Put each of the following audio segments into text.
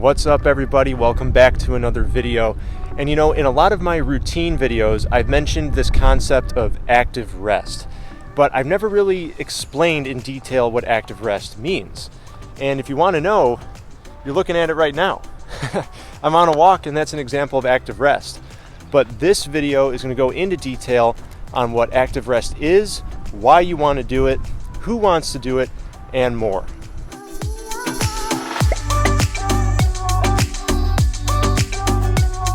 What's up, everybody? Welcome back to another video. And you know, in a lot of my routine videos, I've mentioned this concept of active rest, but I've never really explained in detail what active rest means. And if you want to know, you're looking at it right now. I'm on a walk, and that's an example of active rest. But this video is going to go into detail on what active rest is, why you want to do it, who wants to do it, and more.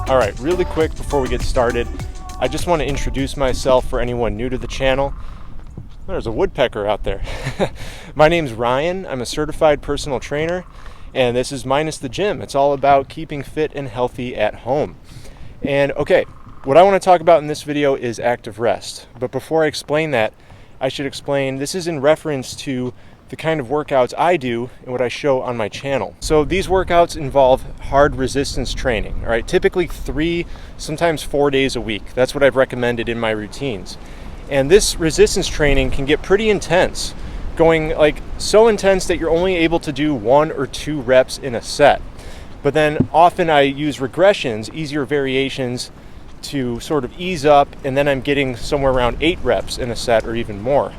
All right, really quick before we get started, I just want to introduce myself for anyone new to the channel. There's a woodpecker out there. My name's Ryan. I'm a certified personal trainer, and this is Minus the Gym. It's all about keeping fit and healthy at home. And okay, what I want to talk about in this video is active rest. But before I explain that, I should explain this is in reference to the kind of workouts I do and what I show on my channel. So these workouts involve hard resistance training, all right? Typically 3, sometimes 4 days a week. That's what I've recommended in my routines. And this resistance training can get pretty intense, going like so intense that you're only able to do 1 or 2 reps in a set. But then often I use regressions, easier variations, to sort of ease up, and then I'm getting somewhere around 8 reps in a set or even more.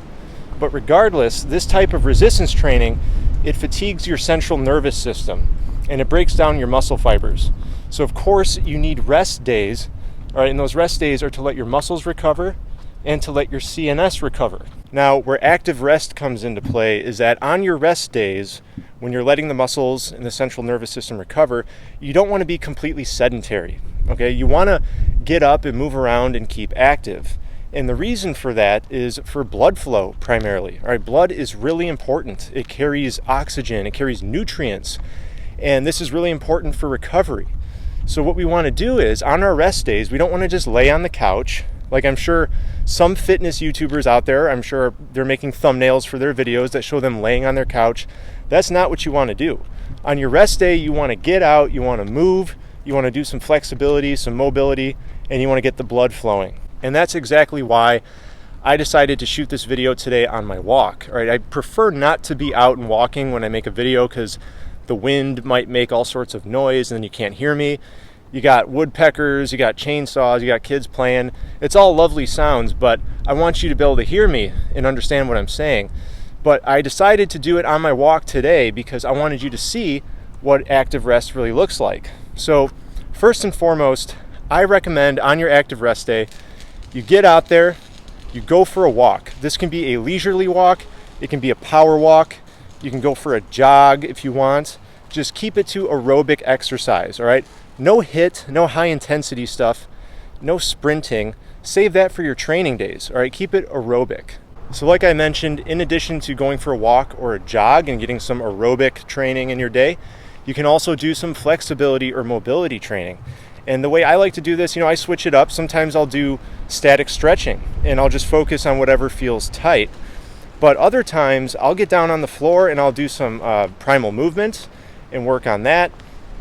But regardless, this type of resistance training, it fatigues your central nervous system and it breaks down your muscle fibers. So of course you need rest days, all right, and those rest days are to let your muscles recover and to let your CNS recover. Now, where active rest comes into play is that on your rest days, when you're letting the muscles and the central nervous system recover, you don't want to be completely sedentary, okay? You want to get up and move around and keep active. And the reason for that is for blood flow primarily. All right, blood is really important. It carries oxygen, it carries nutrients, and this is really important for recovery. So what we want to do is, on our rest days, we don't want to just lay on the couch. Like I'm sure some fitness YouTubers out there, I'm sure they're making thumbnails for their videos that show them laying on their couch. That's not what you want to do. On your rest day, you want to get out, you want to move, you want to do some flexibility, some mobility, and you want to get the blood flowing. And that's exactly why I decided to shoot this video today on my walk. All right, I prefer not to be out and walking when I make a video because the wind might make all sorts of noise and then you can't hear me. You got woodpeckers, you got chainsaws, you got kids playing. It's all lovely sounds, but I want you to be able to hear me and understand what I'm saying. But I decided to do it on my walk today because I wanted you to see what active rest really looks like. So first and foremost, I recommend on your active rest day, you get out there, you go for a walk. This can be a leisurely walk, it can be a power walk, you can go for a jog if you want. Just keep it to aerobic exercise, all right? No HIIT, no high intensity stuff, no sprinting. Save that for your training days, all right? Keep it aerobic. So like I mentioned, in addition to going for a walk or a jog and getting some aerobic training in your day, you can also do some flexibility or mobility training. And the way I like to do this, you know, I switch it up. Sometimes I'll do static stretching and I'll just focus on whatever feels tight. But other times I'll get down on the floor and I'll do some primal movement and work on that.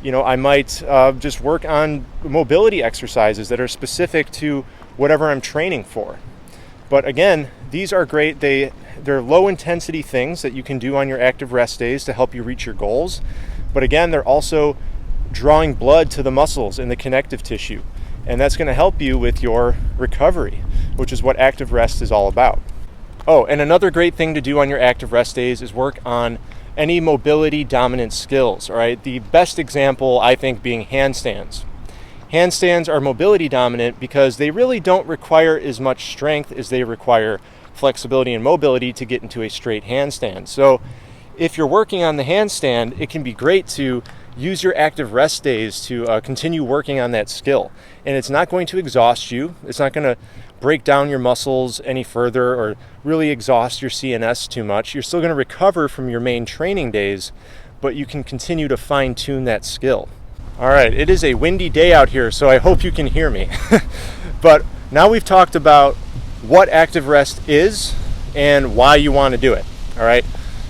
You know, I might just work on mobility exercises that are specific to whatever I'm training for. But again, these are great. They're low intensity things that you can do on your active rest days to help you reach your goals. But again, they're also drawing blood to the muscles and the connective tissue. And that's going to help you with your recovery, which is what active rest is all about. Oh, and another great thing to do on your active rest days is work on any mobility dominant skills, all right? The best example, I think, being handstands. Handstands are mobility dominant because they really don't require as much strength as they require flexibility and mobility to get into a straight handstand. So if you're working on the handstand, it can be great to use your active rest days to continue working on that skill. And it's not going to exhaust you. It's not going to break down your muscles any further or really exhaust your CNS too much. You're still going to recover from your main training days, but you can continue to fine tune that skill. All right, it is a windy day out here, so I hope you can hear me. But now we've talked about what active rest is and why you want to do it, all right?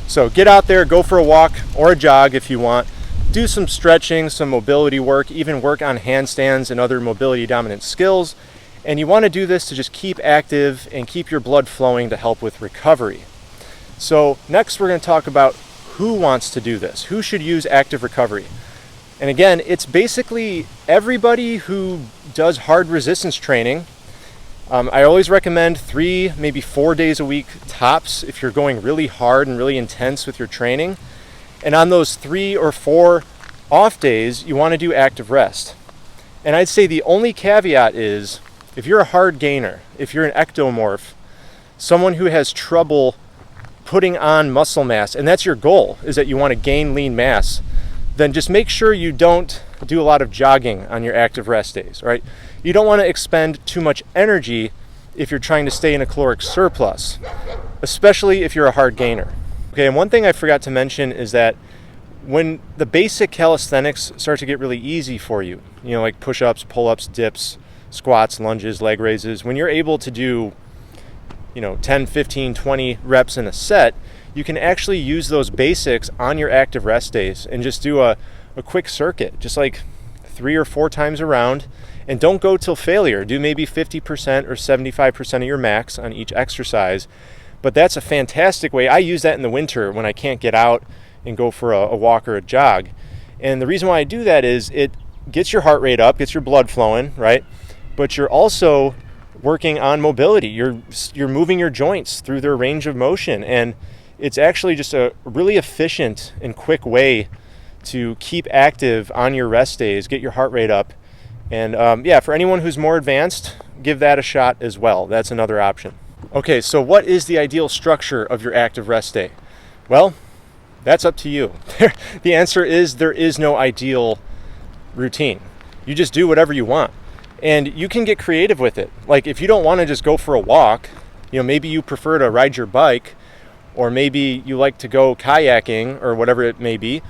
So get out there, go for a walk or a jog if you want. Do some stretching, some mobility work, even work on handstands and other mobility dominant skills. And you want to do this to just keep active and keep your blood flowing to help with recovery. So next we're going to talk about who wants to do this, who should use active recovery. And again, it's basically everybody who does hard resistance training. I always recommend 3, maybe 4 days a week tops if you're going really hard and really intense with your training. And on those 3 or 4 off days, you want to do active rest. And I'd say the only caveat is if you're a hard gainer, if you're an ectomorph, someone who has trouble putting on muscle mass, and that's your goal, is that you want to gain lean mass, then just make sure you don't do a lot of jogging on your active rest days, right? You don't want to expend too much energy if you're trying to stay in a caloric surplus, especially if you're a hard gainer. Okay, and one thing I forgot to mention is that when the basic calisthenics start to get really easy for you, you know, like push-ups, pull-ups, dips, squats, lunges, leg raises, when you're able to do, 10, 15, 20 reps in a set, you can actually use those basics on your active rest days and just do a quick circuit, just like 3 or 4 times around, and don't go till failure. Do maybe 50% or 75% of your max on each exercise. But that's a fantastic way. I use that in the winter when I can't get out and go for a walk or a jog. And the reason why I do that is it gets your heart rate up, gets your blood flowing, right? But you're also working on mobility. You're moving your joints through their range of motion, and it's actually just a really efficient and quick way to keep active on your rest days, get your heart rate up. And for anyone who's more advanced, give that a shot as well. That's another option. Okay, so what is the ideal structure of your active rest day? Well, that's up to you. The answer is there is no ideal routine. You just do whatever you want. And you can get creative with it. Like if you don't want to just go for a walk, maybe you prefer to ride your bike, or maybe you like to go kayaking or whatever it may be,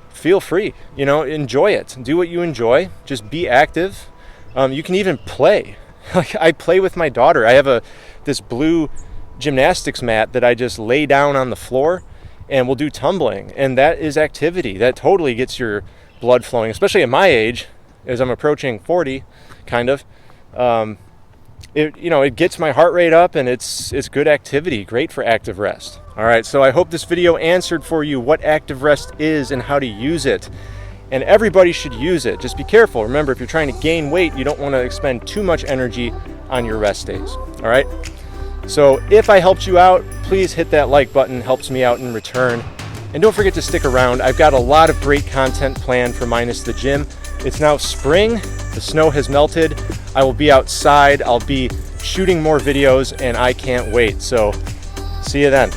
feel free, enjoy it. Do what you enjoy. Just be active. You can even play. Like I play with my daughter. I have this blue gymnastics mat that I just lay down on the floor, and we'll do tumbling. And that is activity. That totally gets your blood flowing, especially at my age, as I'm approaching 40, kind of. It gets my heart rate up, and it's good activity, great for active rest. All right, so I hope this video answered for you what active rest is and how to use it. And everybody should use it. Just be careful. Remember, if you're trying to gain weight, you don't want to expend too much energy on your rest days. All right? So if I helped you out, please hit that like button. Helps me out in return. And don't forget to stick around. I've got a lot of great content planned for Minus the Gym. It's now spring. The snow has melted. I will be outside. I'll be shooting more videos, and I can't wait. So see you then.